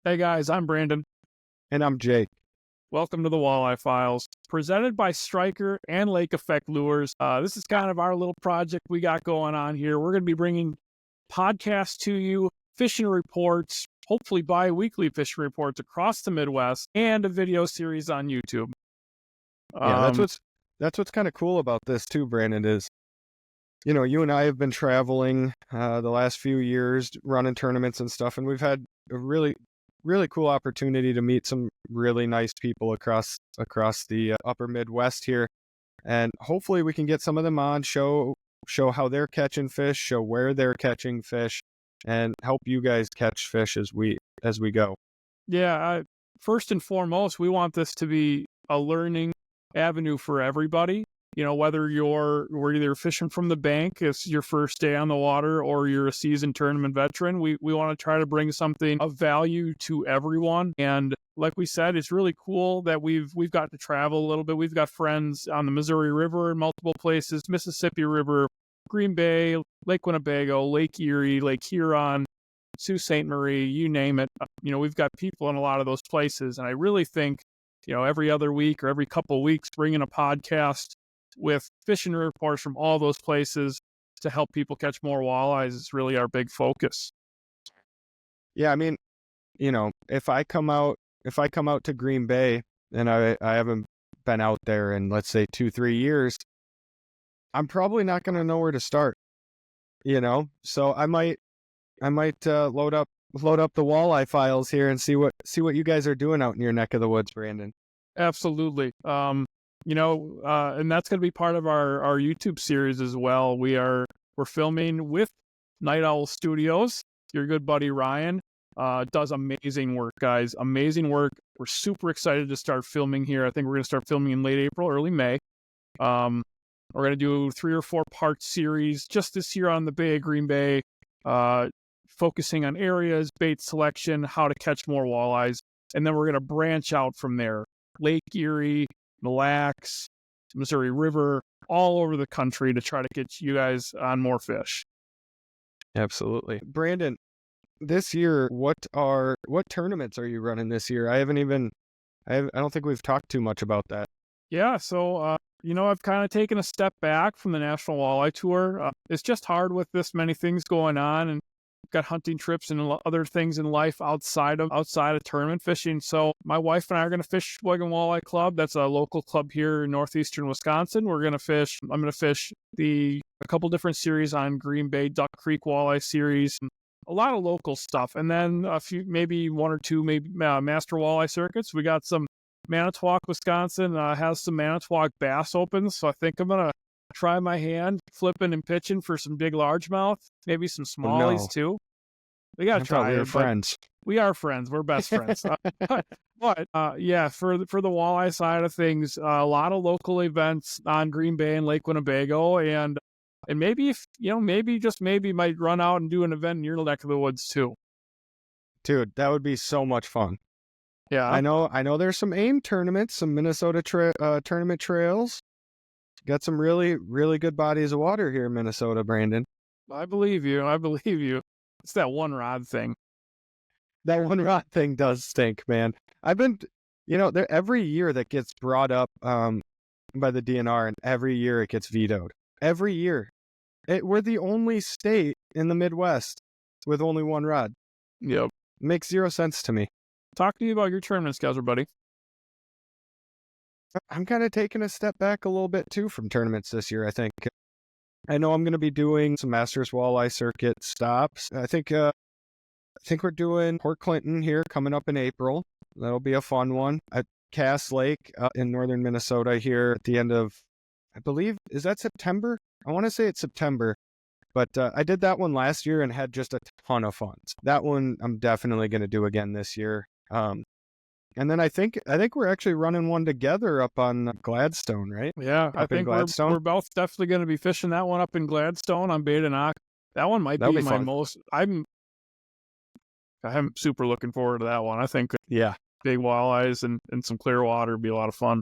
Hey guys, I'm Brandon. And I'm Jake. Welcome to the Walleye Files, presented by Striker and Lake Effect Lures. This is kind of our little project we got going on here. We're going to be bringing podcasts to you, fishing reports, hopefully bi-weekly fishing reports across the Midwest, and a video series on YouTube. Yeah, that's what's kind of cool about this too, Brandon, is, you and I have been traveling the last few years, running tournaments and stuff, and we've had a really, really cool opportunity to meet some really nice people across the upper Midwest here. And hopefully we can get some of them on, show how they're catching fish, show where they're catching fish, and help you guys catch fish as we go. Yeah, first and foremost, we want this to be a learning avenue for everybody. Whether we're either fishing from the bank, it's your first day on the water, or you're a seasoned tournament veteran, we want to try to bring something of value to everyone. And like we said, it's really cool that we've got to travel a little bit. We've got friends on the Missouri River in multiple places, Mississippi River, Green Bay, Lake Winnebago, Lake Erie, Lake Huron, Sault Ste. Marie, you name it. We've got people in a lot of those places. And I really think, every other week or every couple of weeks, bringing a podcast with fishing reports from all those places to help people catch more walleyes is really our big focus. Yeah, I mean, if I come out to Green Bay and I haven't been out there in, let's say, 2-3 years, I'm probably not going to know where to start. So I might load up the Walleye Files here and see what you guys are doing out in your neck of the woods, Brandon. Absolutely. And that's going to be part of our YouTube series as well. We're filming with Night Owl Studios. Your good buddy Ryan does amazing work, guys. Amazing work. We're super excited to start filming here. I think we're going to start filming in late April, early May. We're going to do 3 or 4 part series just this year on the Bay of Green Bay, focusing on areas, bait selection, how to catch more walleyes. And then we're going to branch out from there. Lake Erie, Mille Lacs, Missouri River, all over the country to try to get you guys on more fish. Absolutely. Brandon, this year, what tournaments are you running this year? I don't think we've talked too much about that. Yeah, so, I've kind of taken a step back from the National Walleye Tour. It's just hard with this many things going on, and got hunting trips and other things in life outside of tournament fishing. So my wife and I are going to fish Sheboygan Walleye Club. That's a local club here in northeastern Wisconsin. I'm going to fish a couple different series on Green Bay, Duck Creek Walleye series, a lot of local stuff. And then a few, maybe 1 or 2, master walleye circuits. We got some Manitowoc, Wisconsin has some Manitowoc bass opens. So I think I'm going to try my hand flipping and pitching for some big largemouth, maybe some smallies too. We gotta try it. We're friends. We are friends. We're best friends. But yeah, for the walleye side of things, a lot of local events on Green Bay and Lake Winnebago, and maybe if maybe might run out and do an event in your neck of the woods too. Dude, that would be so much fun. Yeah, I know. There's some AIM tournaments, some Minnesota tournament trails. Got some really, really good bodies of water here in Minnesota, Brandon. I believe you. It's that one rod thing. That one rod thing does stink, man. I've been, there every year that gets brought up by the DNR, and every year it gets vetoed. Every year. We're the only state in the Midwest with only one rod. Yep. Makes zero sense to me. Talk to me about your tournament schedule, buddy. I'm kind of taking a step back a little bit too from tournaments this year. I think I know I'm going to be doing some Masters Walleye Circuit stops. I think we're doing Port Clinton here coming up in April. That'll be a fun one at Cass Lake in northern Minnesota here at the end of, I believe, is that September? I want to say it's September, but I did that one last year and had just a ton of fun. That one I'm definitely going to do again this year. And then I think we're actually running one together up on Gladstone, right? Yeah, I think we're both definitely going to be fishing that one up in Gladstone on Beta Knock. That one might be my most. I'm super looking forward to that one. I think big walleyes and some clear water would be a lot of fun.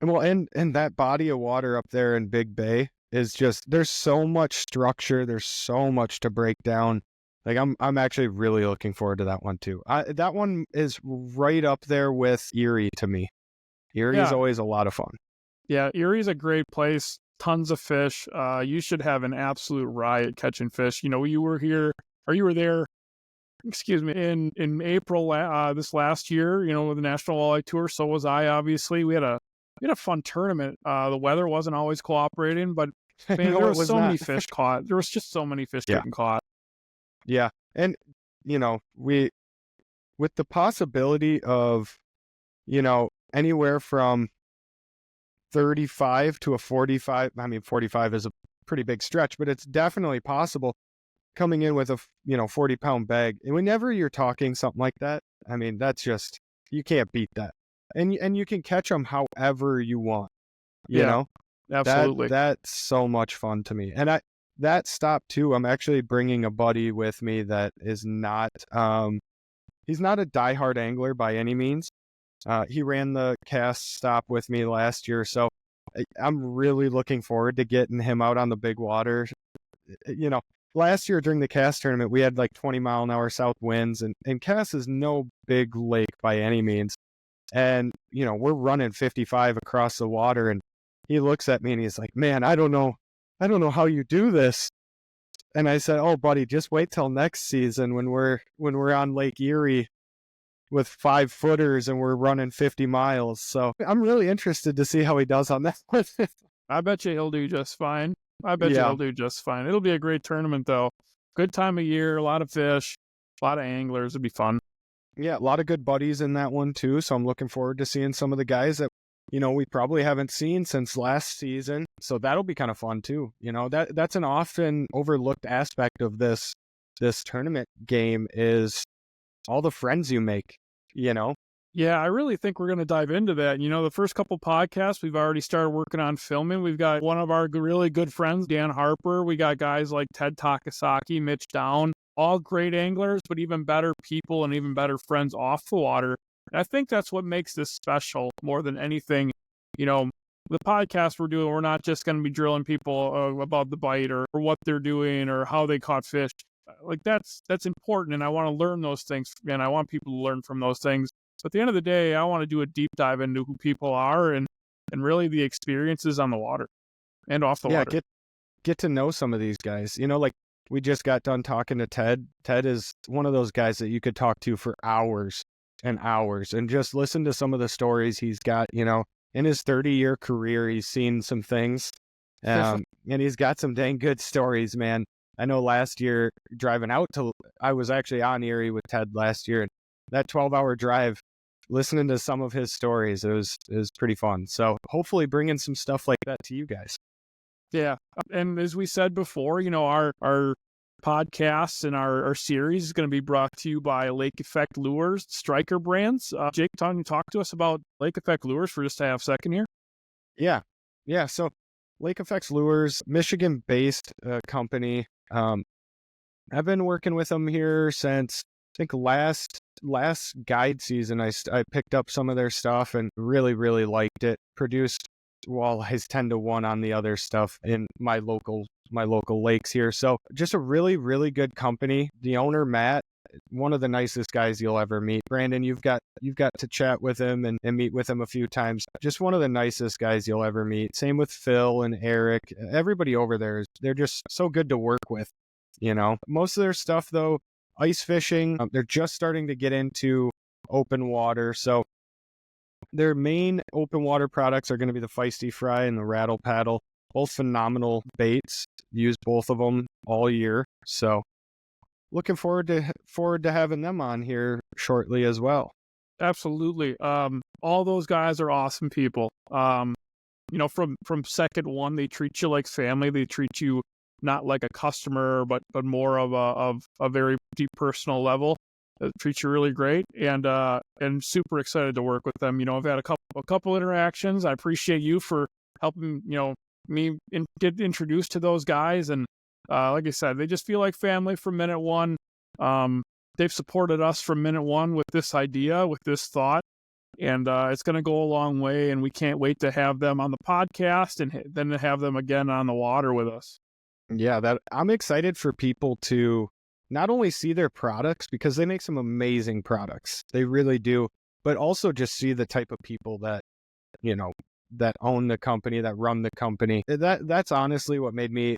Well, and that body of water up there in Big Bay is just, there's so much structure, there's so much to break down. Like I'm actually really looking forward to that one too. That one is right up there with Erie to me. Erie is Yeah, always a lot of fun. yeah. Erie's a great place. Tons of fish. You should have an absolute riot catching fish. You were here, or you were there. Excuse me. In April, this last year, with the National Walleye Tour. So was I. Obviously, we had a fun tournament. The weather wasn't always cooperating, but man, No, there it was was so not. many fish caught. There was just so many fish Yeah. getting caught. Yeah. And we with the possibility of, anywhere from 35 to a 45. I mean, 45 is a pretty big stretch, but it's definitely possible coming in with a 40-pound bag. And whenever you're talking something like that, I mean, that's just, you can't beat that. And you can catch them however you want, Yeah, that absolutely. that's so much fun to me. And that stop too, I'm actually bringing a buddy with me that is not, he's not a diehard angler by any means. He ran the cast stop with me last year, so I'm really looking forward to getting him out on the big water. Last year during the cast tournament, we had like 20-mile-an-hour south winds, and Cass is no big lake by any means. And, we're running 55 across the water, and he looks at me and he's like, man, I don't know how you do this. And I said, oh, buddy, just wait till next season when we're on Lake Erie with 5-footers and we're running 50 miles. So I'm really interested to see how he does on that one. I bet you he'll do just fine. Yeah. It'll be a great tournament, though. Good time of year, a lot of fish, a lot of anglers. It'll be fun. Yeah, a lot of good buddies in that one too. So I'm looking forward to seeing some of the guys that, we probably haven't seen since last season. So that'll be kind of fun too. That's an often overlooked aspect of this tournament game is all the friends you make, Yeah, I really think we're going to dive into that. The first couple podcasts, we've already started working on filming. We've got one of our really good friends, Dan Harper. We got guys like Ted Takasaki, Mitch Down, all great anglers, but even better people and even better friends off the water. And I think that's what makes this special more than anything. The podcast we're doing, we're not just going to be drilling people about the bite or what they're doing or how they caught fish. Like that's important, and I want to learn those things, and I want people to learn from those things. So at the end of the day, I want to do a deep dive into who people are and really the experiences on the water and off the water. Yeah, get to know some of these guys. Like we just got done talking to Ted. Ted is one of those guys that you could talk to for hours and hours and just listen to some of the stories he's got. In his 30-year career, he's seen some things, and he's got some dang good stories, man. I know last year driving out I was actually on Erie with Ted last year, and that 12-hour drive, listening to some of his stories, it was pretty fun. So hopefully bringing some stuff like that to you guys. Yeah. And as we said before, our podcasts and our series is going to be brought to you by Lake Effect Lures, Striker Brands. Jake, talk to us about Lake Effect Lures for just a half second here. Yeah. Yeah. So Lake Effects Lures, Michigan-based company. I've been working with them here since I think last guide season. I picked up some of their stuff and really, really liked it. Produced walleyes 10-1 on the other stuff in my local lakes here. So just a really, really good company. The owner, Matt, one of the nicest guys you'll ever meet. Brandon, you've got to chat with him and meet with him a few times. Just one of the nicest guys you'll ever meet. Same with Phil and Eric. Everybody over there, they're just so good to work with. Most of their stuff though, ice fishing, they're just starting to get into open water. So their main open water products are going to be the Feisty Fry and the Rattle Paddle. Both phenomenal baits. Use both of them all year. So looking forward to having them on here shortly as well. Absolutely. All those guys are awesome people. From second one, they treat you like family. They treat you not like a customer, but more of a very deep personal level. It treats you really great, and super excited to work with them. I've had a couple interactions. I appreciate you for helping me get introduced to those guys, and like I said, they just feel like family from minute one. They've supported us from minute one with this idea, with this thought, and it's going to go a long way. And we can't wait to have them on the podcast, and then to have them again on the water with us. Yeah, that I'm excited for people to not only see their products, because they make some amazing products, they really do, but also just see the type of people that, you know, that own the company, that run the company. That's honestly what made me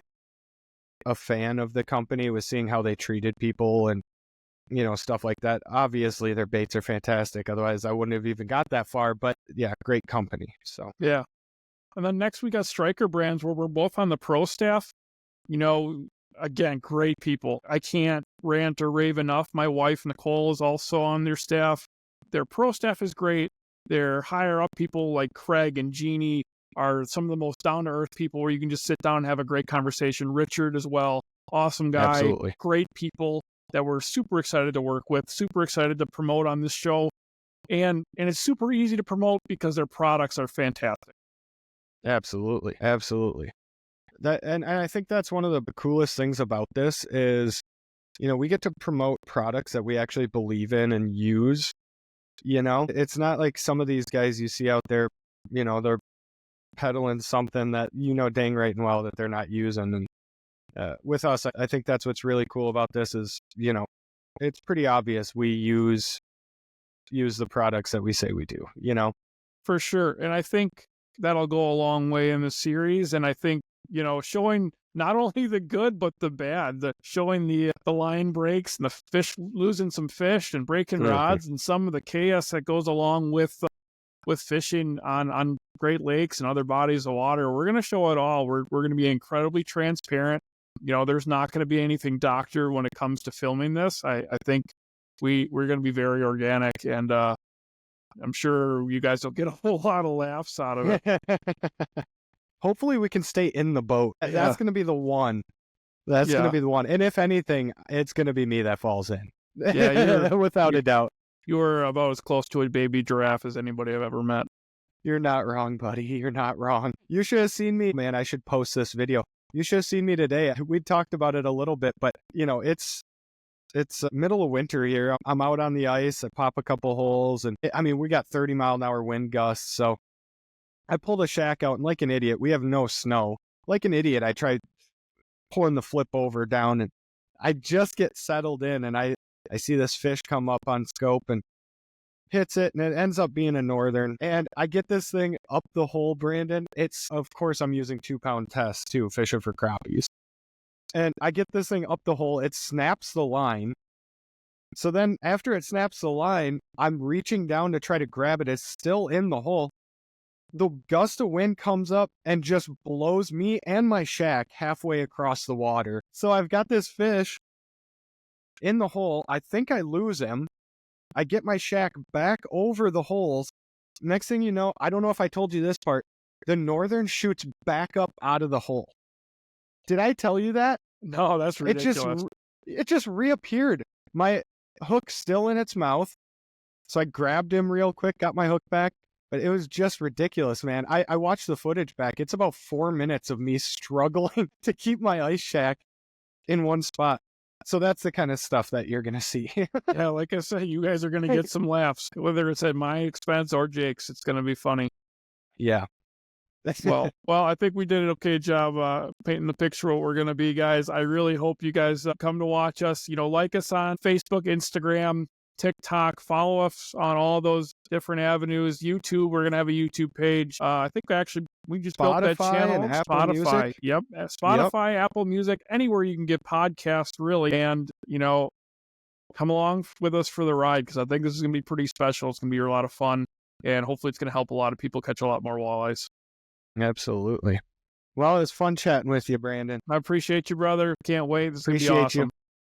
a fan of the company, was seeing how they treated people and, you know, stuff like that. Obviously their baits are fantastic, otherwise I wouldn't have even got that far, but yeah, great company. So Yeah. And then next we got Striker Brands, where we're both on the pro staff. You know, again, great people. I can't rant or rave enough. My wife, Nicole, is also on their staff. Their pro staff is great. Their higher up people like Craig and Jeannie are some of the most down-to-earth people where you can just sit down and have a great conversation. Richard as well. Awesome guy. absolutely. Great people that we're super excited to work with, super excited to promote on this show. And it's super easy to promote because their products are fantastic. Absolutely. And I think that's one of the coolest things about this is, you know, we get to promote products that we actually believe in and use. You know, it's not like some of these guys you see out there, you know, they're peddling something that, you know, dang right and well that they're not using. And with us, I think that's what's really cool about this is, you know, it's pretty obvious we use the products that we say we do, you know? For sure. And I think that'll go a long way in the series. And I think, you know, showing not only the good, but the bad, showing the line breaks and the fish, losing some fish and breaking rods and some of the chaos that goes along with fishing on Great Lakes and other bodies of water. We're going to show it all. We're going to be incredibly transparent. You know, there's not going to be anything doctored when it comes to filming this. I think we're going to be very organic, and I'm sure you guys will get a whole lot of laughs out of it. Hopefully we can stay in the boat. Yeah. That's going to be the one. That's going to be the one. And if anything, it's going to be me that falls in. Yeah, without a doubt. You're about as close to a baby giraffe as anybody I've ever met. You're not wrong, buddy. You're not wrong. You should have seen me. Man, I should post this video. You should have seen me today. We talked about it a little bit, but, you know, it's middle of winter here. I'm out on the ice. I pop a couple holes, and I mean, we got 30-mile-an-hour wind gusts. So I pulled a shack out, and like an idiot, we have no snow. Like an idiot, I tried pulling the flip over down, and I just get settled in, and I see this fish come up on scope and hits it, and it ends up being a northern. And I get this thing up the hole, Brandon. It's, of course, I'm using 2-pound tests too, fishing for crappies. And I get this thing up the hole. It snaps the line. So then after it snaps the line, I'm reaching down to try to grab it. It's still in the hole. The gust of wind comes up and just blows me and my shack halfway across the water. So I've got this fish in the hole. I think I lose him. I get my shack back over the holes. Next thing you know, I don't know if I told you this part, the northern shoots back up out of the hole. Did I tell you that? No, that's ridiculous. It just reappeared. My hook's still in its mouth. So I grabbed him real quick, got my hook back. But it was just ridiculous, man. I watched the footage back. It's about 4 minutes of me struggling to keep my ice shack in one spot. So that's the kind of stuff that you're going to see. Yeah, like I said, you guys are going to get some laughs. Whether it's at my expense or Jake's, it's going to be funny. Yeah. Well, I think we did an okay job painting the picture of what we're going to be, guys. I really hope you guys come to watch us. You know, like us on Facebook, Instagram, TikTok, follow us on all those different avenues. YouTube, we're going to have a YouTube page. I think we just built that channel. And Apple Music. Yep. Spotify, Apple Music, anywhere you can get podcasts, really. And, you know, come along with us for the ride, because I think this is going to be pretty special. It's going to be a lot of fun. And hopefully it's going to help a lot of people catch a lot more walleyes. Absolutely. Well, it was fun chatting with you, Brandon. I appreciate you, brother. Can't wait. This is going to be awesome.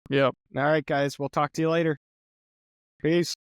You. Yep. All right, guys. We'll talk to you later. Peace.